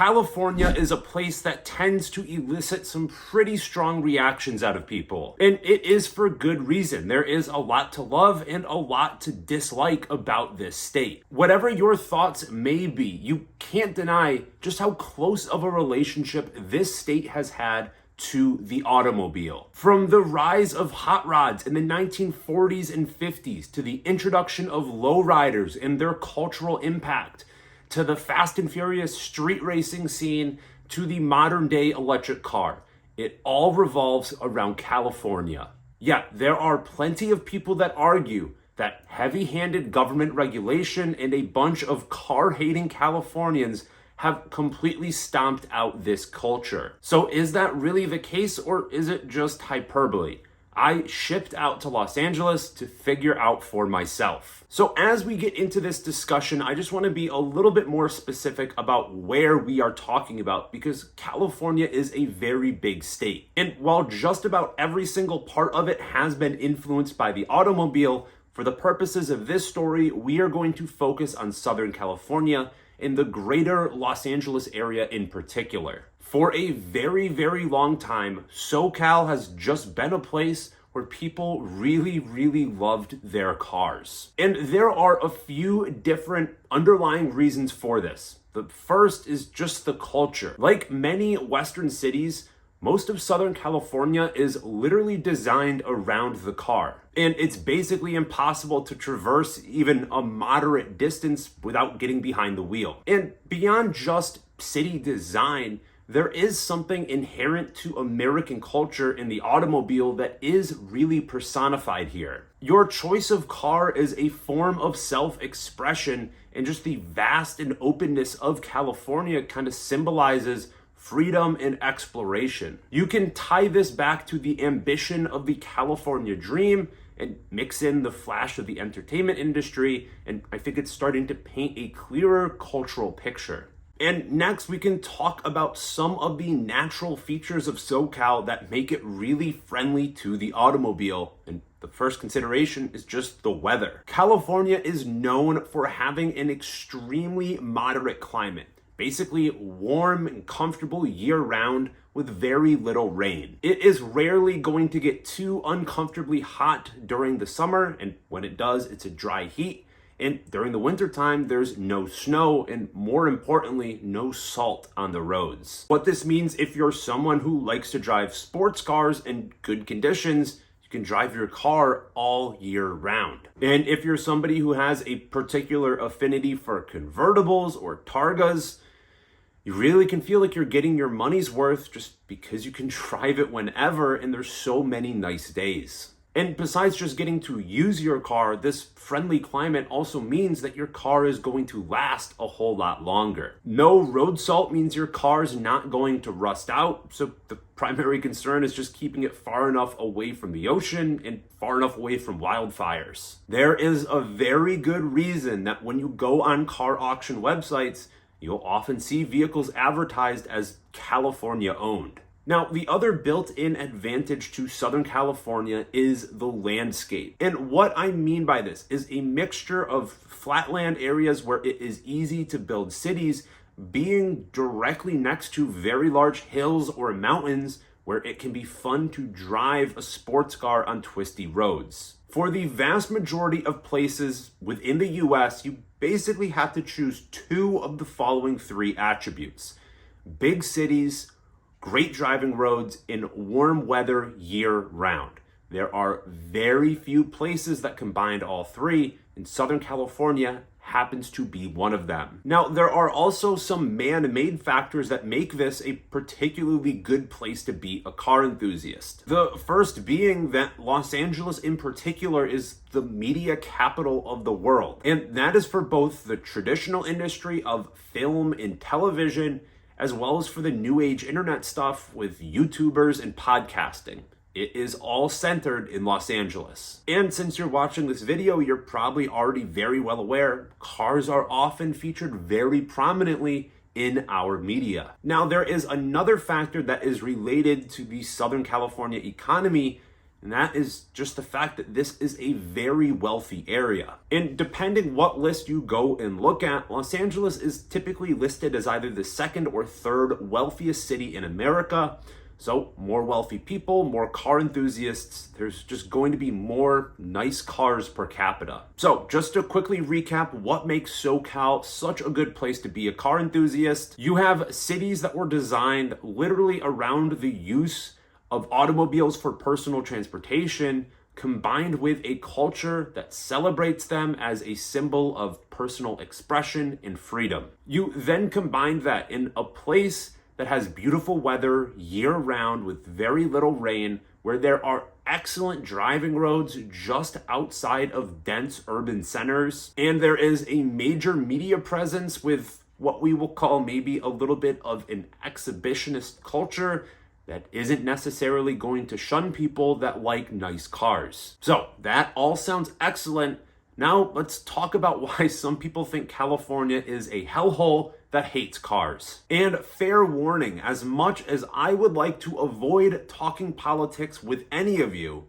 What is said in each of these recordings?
California is a place that tends to elicit some pretty strong reactions out of people. And it is for good reason. There is a lot to love and a lot to dislike about this state. Whatever your thoughts may be, you can't deny just how close of a relationship this state has had to the automobile. From the rise of hot rods in the 1940s and 50s to the introduction of lowriders and their cultural impact, to the Fast and Furious street racing scene, to the modern day electric car, it all revolves around California. Yeah, there are plenty of people that argue that heavy-handed government regulation and a bunch of car-hating Californians have completely stomped out this culture. So is that really the case, or is it just hyperbole? I shipped out to Los Angeles to figure out for myself. So as we get into this discussion, I just want to be a little bit more specific about where we are talking about, because California is a very big state. And while just about every single part of it has been influenced by the automobile, for the purposes of this story, we are going to focus on Southern California and the greater Los Angeles area in particular. For a very, very long time, SoCal has just been a place where people really, really loved their cars. And there are a few different underlying reasons for this. The first is just the culture. Like many Western cities, most of Southern California is literally designed around the car. And it's basically impossible to traverse even a moderate distance without getting behind the wheel. And beyond just city design, there is something inherent to American culture in the automobile that is really personified here. Your choice of car is a form of self-expression, and just the vast and openness of California kind of symbolizes freedom and exploration. You can tie this back to the ambition of the California dream and mix in the flash of the entertainment industry, and I think it's starting to paint a clearer cultural picture. And next, we can talk about some of the natural features of SoCal that make it really friendly to the automobile. And the first consideration is just the weather. California is known for having an extremely moderate climate, basically warm and comfortable year-round with very little rain. It is rarely going to get too uncomfortably hot during the summer, and when it does, it's a dry heat. And during the wintertime, there's no snow, and more importantly, no salt on the roads. What this means, if you're someone who likes to drive sports cars in good conditions, you can drive your car all year round. And if you're somebody who has a particular affinity for convertibles or Targas, you really can feel like you're getting your money's worth just because you can drive it whenever, and there's so many nice days. And besides just getting to use your car, this friendly climate also means that your car is going to last a whole lot longer. No road salt means your car's not going to rust out, so the primary concern is just keeping it far enough away from the ocean and far enough away from wildfires. There is a very good reason that when you go on car auction websites, you'll often see vehicles advertised as California owned. Now, the other built-in advantage to Southern California is the landscape. And what I mean by this is a mixture of flatland areas where it is easy to build cities, being directly next to very large hills or mountains where it can be fun to drive a sports car on twisty roads. For the vast majority of places within the US, you basically have to choose two of the following three attributes: big cities, great driving roads, in warm weather year-round. There are very few places that combine all three, and Southern California happens to be one of them. Now, there are also some man-made factors that make this a particularly good place to be a car enthusiast. The first being that Los Angeles in particular is the media capital of the world, and that is for both the traditional industry of film and television, as well as for the new age internet stuff with YouTubers and podcasting. It is all centered in Los Angeles. And since you're watching this video, you're probably already very well aware, cars are often featured very prominently in our media. Now, there is another factor that is related to the Southern California economy, And that is just the fact that this is a very wealthy area. And depending what list you go and look at, Los Angeles is typically listed as either the second or third wealthiest city in America. So more wealthy people, more car enthusiasts, there's just going to be more nice cars per capita. So just to quickly recap what makes SoCal such a good place to be a car enthusiast, you have cities that were designed literally around the use of automobiles for personal transportation, combined with a culture that celebrates them as a symbol of personal expression and freedom. You then combine that in a place that has beautiful weather year-round with very little rain, where there are excellent driving roads just outside of dense urban centers, and there is a major media presence with what we will call maybe a little bit of an exhibitionist culture that isn't necessarily going to shun people that like nice cars. So that all sounds excellent. Now let's talk about why some people think California is a hellhole that hates cars. And fair warning, as much as I would like to avoid talking politics with any of you,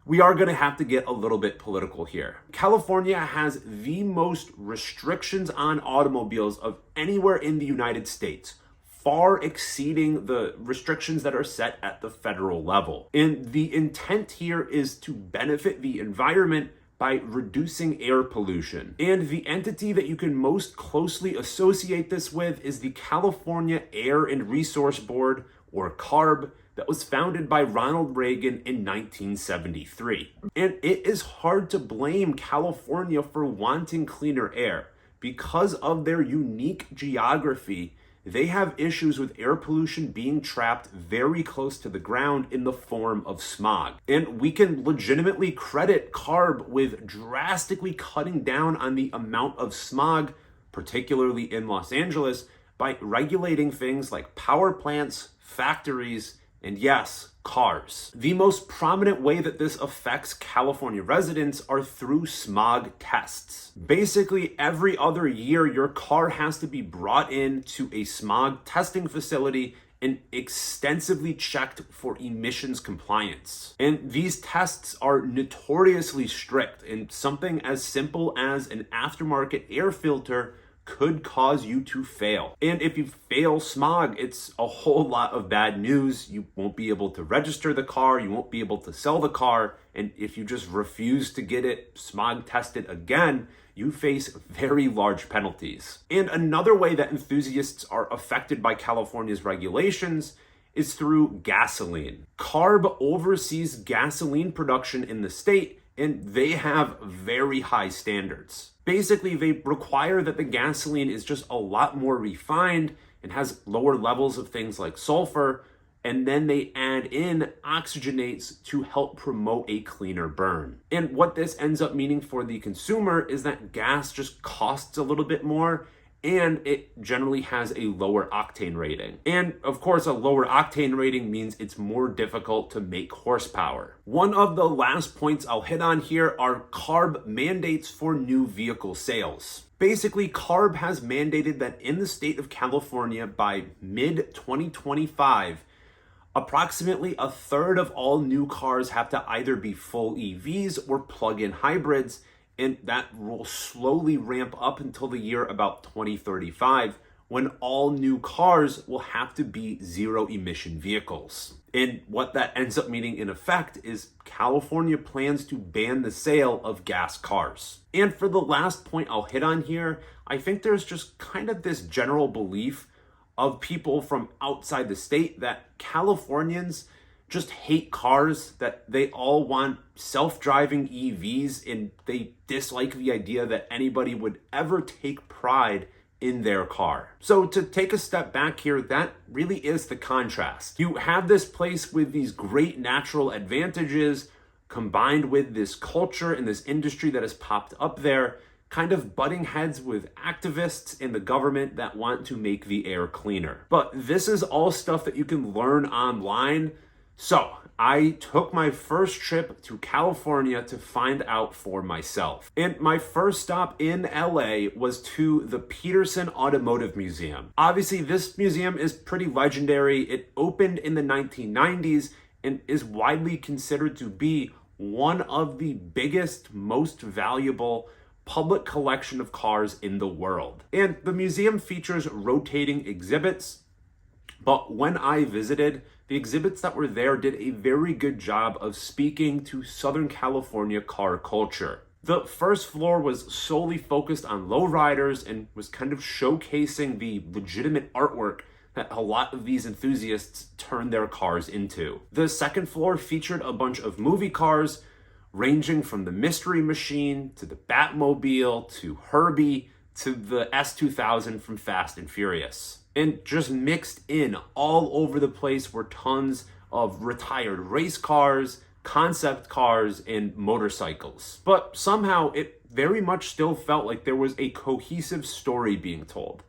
we are going to have to get a little bit political here. California has the most restrictions on automobiles of anywhere in the United States, far exceeding the restrictions that are set at the federal level. And the intent here is to benefit the environment by reducing air pollution. And the entity that you can most closely associate this with is the California Air and Resource Board, or CARB, that was founded by Ronald Reagan in 1973. And it is hard to blame California for wanting cleaner air. Because of their unique geography, they have issues with air pollution being trapped very close to the ground in the form of smog. And we can legitimately credit CARB with drastically cutting down on the amount of smog, particularly in Los Angeles, by regulating things like power plants, factories, and yes, cars. The most prominent way that this affects California residents are through smog tests. Basically, every other year, your car has to be brought in to a smog testing facility and extensively checked for emissions compliance. And these tests are notoriously strict, and something as simple as an aftermarket air filter could cause you to fail. And if you fail smog, it's a whole lot of bad news. You won't be able to register the car, you won't be able to sell the car, and if you just refuse to get it smog tested again, you face very large penalties. And another way that enthusiasts are affected by California's regulations is through gasoline. CARB oversees gasoline production in the state, and they have very high standards. Basically, they require that the gasoline is just a lot more refined and has lower levels of things like sulfur, and then they add in oxygenates to help promote a cleaner burn. And what this ends up meaning for the consumer is that gas just costs a little bit more, and it generally has a lower octane rating. And of course, a lower octane rating means it's more difficult to make horsepower. One of the last points I'll hit on here are CARB mandates for new vehicle sales. Basically, CARB has mandated that in the state of California by mid-2025, approximately a third of all new cars have to either be full EVs or plug-in hybrids, and that will slowly ramp up until the year about 2035, when all new cars will have to be zero-emission vehicles. And what that ends up meaning in effect is California plans to ban the sale of gas cars. And for the last point I'll hit on here, I think there's just kind of this general belief of people from outside the state that Californians just hate cars, that they all want self-driving EVs, and they dislike the idea that anybody would ever take pride in their car. So to take a step back here, that really is the contrast. You have this place with these great natural advantages combined with this culture and this industry that has popped up there, kind of butting heads with activists in the government that want to make the air cleaner. But this is all stuff that you can learn online. So I took my first trip to California to find out for myself. And my first stop in LA was to the Peterson Automotive Museum. Obviously, this museum is pretty legendary. It opened in the 1990s, and is widely considered to be one of the biggest, most valuable public collection of cars in the world. And the museum features rotating exhibits, but when I visited, the exhibits that were there did a very good job of speaking to Southern California car culture. The first floor was solely focused on lowriders and was kind of showcasing the legitimate artwork that a lot of these enthusiasts turn their cars into. The second floor featured a bunch of movie cars, ranging from the Mystery Machine to the Batmobile to Herbie to the S2000 from Fast and Furious. And just mixed in all over the place were tons of retired race cars, concept cars, and motorcycles. But somehow it very much still felt like there was a cohesive story being told.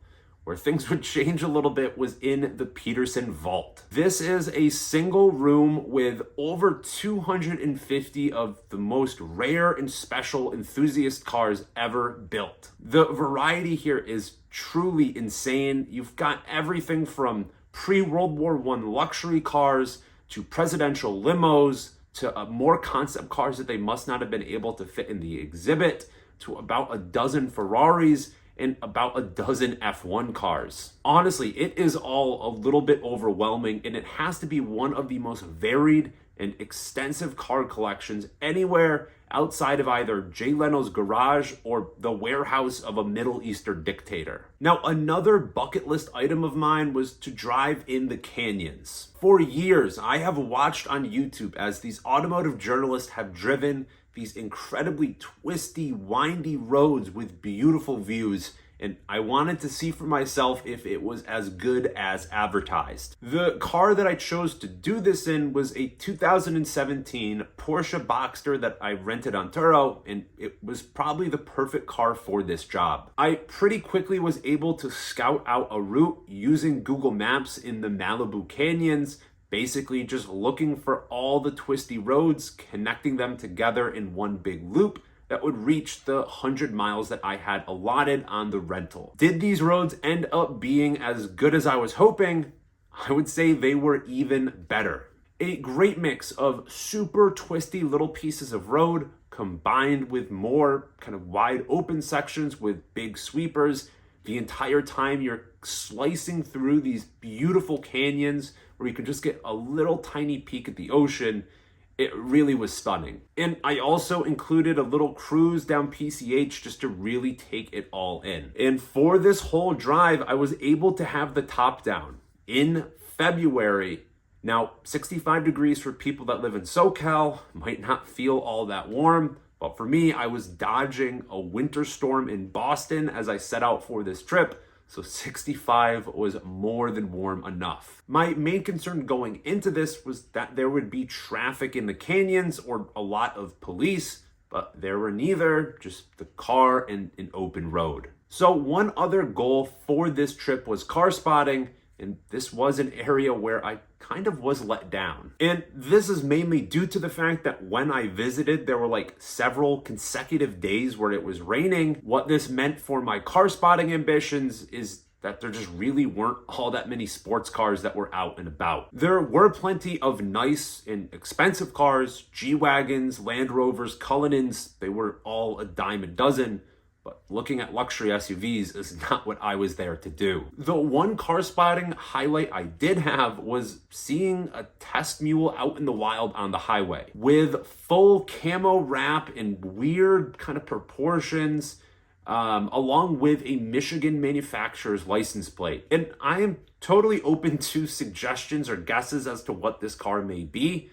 Where things would change a little bit was in the Peterson vault. This is a single room with over 250 of the most rare and special enthusiast cars ever built. The variety here is truly insane. You've got everything from pre-World War I luxury cars to presidential limos to more concept cars that they must not have been able to fit in the exhibit to about a dozen Ferraris and about a dozen F1 cars. Honestly, it is all a little bit overwhelming, and it has to be one of the most varied and extensive car collections anywhere outside of either Jay Leno's garage or the warehouse of a Middle Eastern dictator. Now, another bucket list item of mine was to drive in the canyons. For years, I have watched on YouTube as these automotive journalists have driven these incredibly twisty, windy roads with beautiful views, and I wanted to see for myself if it was as good as advertised. The car that I chose to do this in was a 2017 Porsche Boxster that I rented on Turo, and it was probably the perfect car for this job. I pretty quickly was able to scout out a route using Google Maps in the Malibu Canyons, basically just looking for all the twisty roads, connecting them together in one big loop that would reach the 100 miles that I had allotted on the rental. Did these roads end up being as good as I was hoping? I would say they were even better. A great mix of super twisty little pieces of road combined with more kind of wide open sections with big sweepers. The entire time you're slicing through these beautiful canyons where you could just get a little tiny peek at the ocean. It really was stunning. And I also included a little cruise down PCH just to really take it all in. And for this whole drive, I was able to have the top down in February. Now, 65 degrees for people that live in SoCal might not feel all that warm, but for me, I was dodging a winter storm in Boston as I set out for this trip, so 65 was more than warm enough. My main concern going into this was that there would be traffic in the canyons or a lot of police, but there were neither, just the car and an open road. So one other goal for this trip was car spotting, and this was an area where I kind of was let down. And this is mainly due to the fact that when I visited, there were like several consecutive days where it was raining. What this meant for my car spotting ambitions is that there just really weren't all that many sports cars that were out and about. There were plenty of nice and expensive cars, G-Wagons, Land Rovers, Cullinans. They were all a dime a dozen. But looking at luxury SUVs is not what I was there to do. The one car spotting highlight I did have was seeing a test mule out in the wild on the highway with full camo wrap and weird kind of proportions, along with a Michigan manufacturer's license plate. And I am totally open to suggestions or guesses as to what this car may be.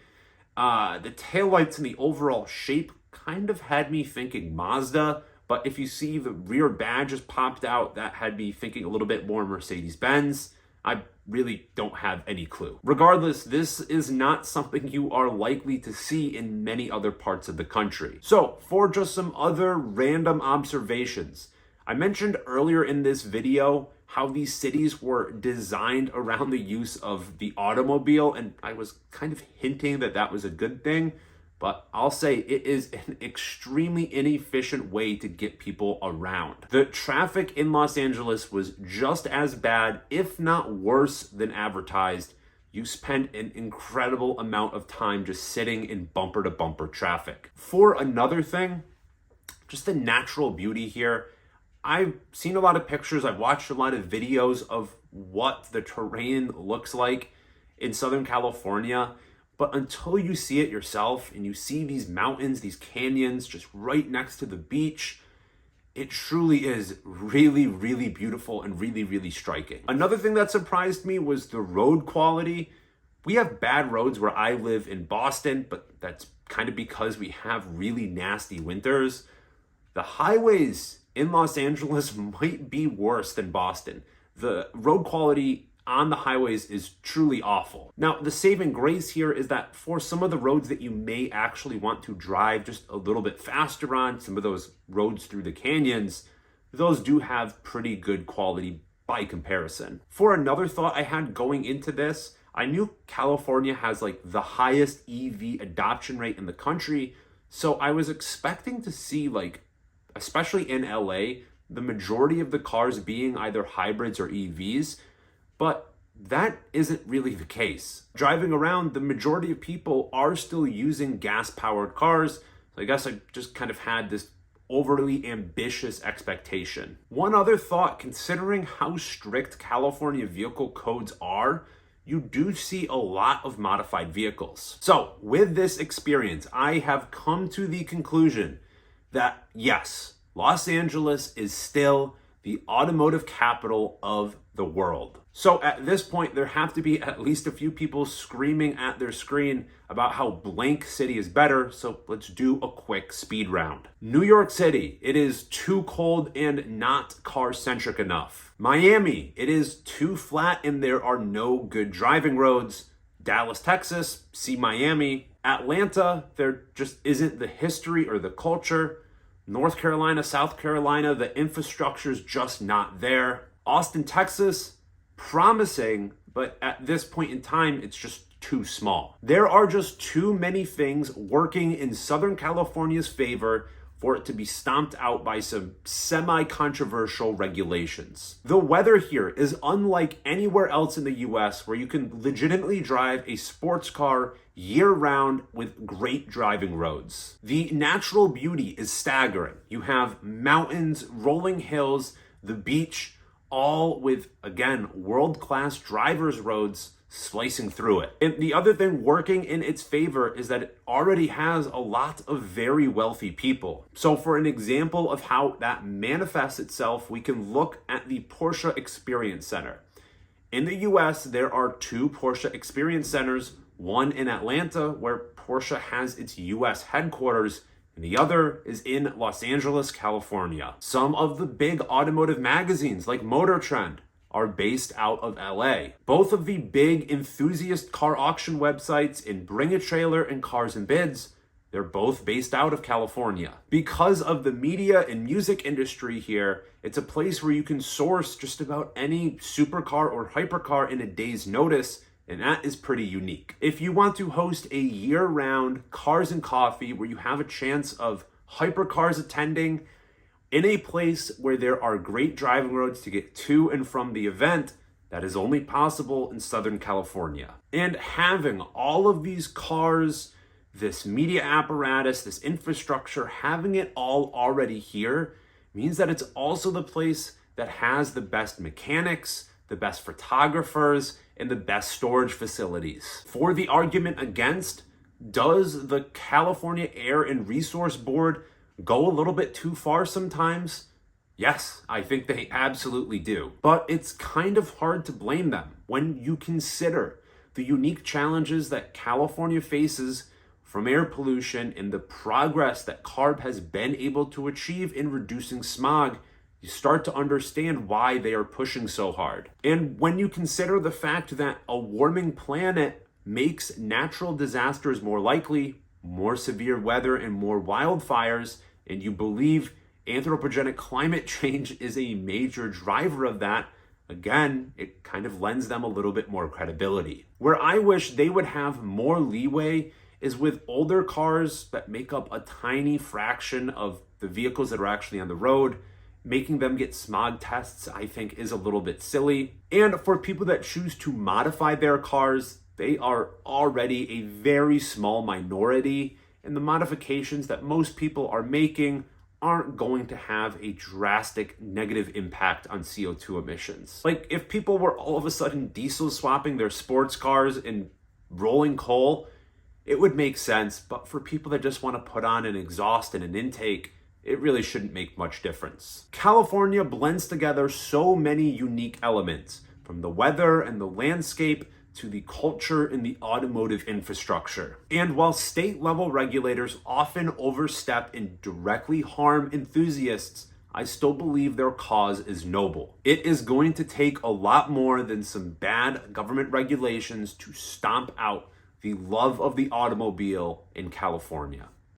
The taillights and the overall shape kind of had me thinking Mazda. But if you see the rear badges popped out, that had me thinking a little bit more Mercedes-Benz. I really don't have any clue. Regardless, this is not something you are likely to see in many other parts of the country. So, for just some other random observations, I mentioned earlier in this video how these cities were designed around the use of the automobile, and I was kind of hinting that that was a good thing. But I'll say it is an extremely inefficient way to get people around. The traffic in Los Angeles was just as bad, if not worse, than advertised. you spend an incredible amount of time just sitting in bumper to bumper traffic. For another thing, just the natural beauty here. I've seen a lot of pictures, I've watched a lot of videos of what the terrain looks like in Southern California, but until you see it yourself and you see these mountains, these canyons just right next to the beach, it truly is really, really beautiful and really, really striking. Another thing that surprised me was the road quality. We have bad roads where I live in Boston, but that's kind of because we have really nasty winters. The highways in Los Angeles might be worse than Boston. The road quality on the highways is truly awful. Now, the saving grace here is that for some of the roads that you may actually want to drive just a little bit faster on, some of those roads through the canyons, those do have pretty good quality by comparison. For another thought I had going into this, I knew California has like the highest EV adoption rate in the country, so I was expecting to see, like, especially in LA, the majority of the cars being either hybrids or EVs, but that isn't really the case. Driving around, the majority of people are still using gas-powered cars, so I guess I just kind of had this overly ambitious expectation. One other thought, considering how strict California vehicle codes are, you do see a lot of modified vehicles. So with this experience, I have come to the conclusion that yes, Los Angeles is still the automotive capital of the world. So at this point, there have to be at least a few people screaming at their screen about how blank city is better, so let's do a quick speed round. New York City, it is too cold and not car-centric enough. Miami, it is too flat and there are no good driving roads. Dallas, Texas, see Miami. Atlanta, there just isn't the history or the culture. North Carolina, South Carolina, the infrastructure's just not there. Austin, Texas, promising, but at this point in time, it's just too small. There are just too many things working in Southern California's favor for it to be stomped out by some semi-controversial regulations. The weather here is unlike anywhere else in the US where you can legitimately drive a sports car year-round with great driving roads. The natural beauty is staggering. You have mountains, rolling hills, the beach, all with, again, world-class drivers' roads slicing through it. And the other thing working in its favor is that it already has a lot of very wealthy people. So for an example of how that manifests itself, we can look at the Porsche Experience Center. In the US, there are 2 Porsche Experience Centers, one in Atlanta, where Porsche has its US headquarters, and the other is in Los Angeles, California. Some of the big automotive magazines like Motor Trend are based out of LA. Both of the big enthusiast car auction websites in Bring a Trailer and Cars and Bids, they're both based out of California. Because of the media and music industry here, it's a place where you can source just about any supercar or hypercar in a day's notice, and that is pretty unique. If you want to host a year-round Cars and Coffee where you have a chance of hypercars attending in a place where there are great driving roads to get to and from the event, that is only possible in Southern California. And having all of these cars, this media apparatus, this infrastructure, having it all already here means that it's also the place that has the best mechanics, the best photographers, and the best storage facilities. For the argument against, does the California Air and Resource Board go a little bit too far sometimes? Yes, I think they absolutely do. But it's kind of hard to blame them when you consider the unique challenges that California faces from air pollution and the progress that CARB has been able to achieve in reducing smog. You start to understand why they are pushing so hard. And when you consider the fact that a warming planet makes natural disasters more likely, more severe weather and more wildfires, and you believe anthropogenic climate change is a major driver of that, again, it kind of lends them a little bit more credibility. Where I wish they would have more leeway is with older cars that make up a tiny fraction of the vehicles that are actually on the road. making them get smog tests, I think, is a little bit silly. And for people that choose to modify their cars, they are already a very small minority, and the modifications that most people are making aren't going to have a drastic negative impact on CO2 emissions. Like, if people were all of a sudden diesel swapping their sports cars and rolling coal, it would make sense, but for people that just want to put on an exhaust and an intake, it really shouldn't make much difference. California blends together so many unique elements, from the weather and the landscape to the culture and the automotive infrastructure. And while state-level regulators often overstep and directly harm enthusiasts, I still believe their cause is noble. It is going to take a lot more than some bad government regulations to stomp out the love of the automobile in California.